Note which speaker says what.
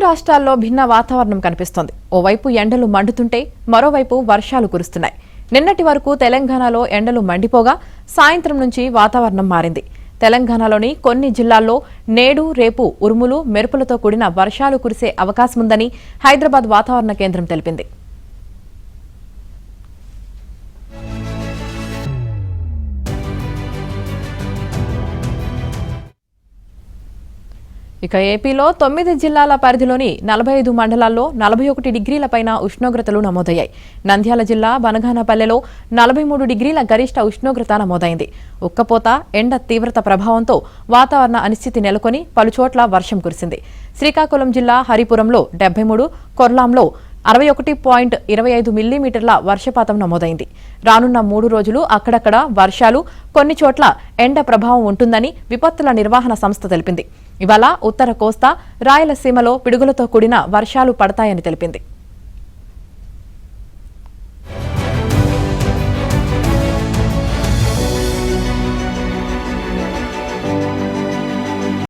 Speaker 1: రాష్ట్రాల్లో భిన్న వాతావరణం కనిపిస్తోంది. ఓవైపు ఎండలు మండుతుంటే మరోవైపు వర్షాలు కురుస్తున్నాయి. నిన్నటి వరకు తెలంగాణలో ఎండలు మండిపోగా సాయంత్రం నుంచి వాతావరణం మారింది. తెలంగాణలోని కొన్ని జిల్లాల్లో నేడు రేపు ఉరుములు మెరుపులతో కూడిన వర్షాలు కురిసే అవకాశముందని హైదరాబాద్ వాతావరణ కేంద్రం తెలిపింది. ఇక ఏపీలో 9 జిల్లాల పరిధిలోని 45 మండలాల్లో 41 డిగ్రీల పైన ఉష్ణోగ్రతలు నమోదయ్యాయి. నంద్యాల జిల్లా బనగానపల్లెలో 43 డిగ్రీల గరిష్ట ఉష్ణోగ్రత నమోదైంది. ఉక్కపోత, ఎండ తీవ్రత ప్రభావంతో వాతావరణ అనిశ్చితి నెలకొని పలుచోట్ల వర్షం కురిసింది. శ్రీకాకుళం జిల్లా హరిపురంలో 73, కొర్లాంలో 61.25 మిల్లీమీటర్ల వర్షపాతం నమోదైంది. రానున్న 3 రోజులు అక్కడక్కడ వర్షాలు, కొన్ని చోట్ల ఎండ ప్రభావం ఉంటుందని విపత్తుల నిర్వహణ సంస్థ తెలిపింది. ఇవాళ ఉత్తర కోస్తా, రాయలసీమలో పిడుగులతో కూడిన వర్షాలు పడతాయని తెలిపింది.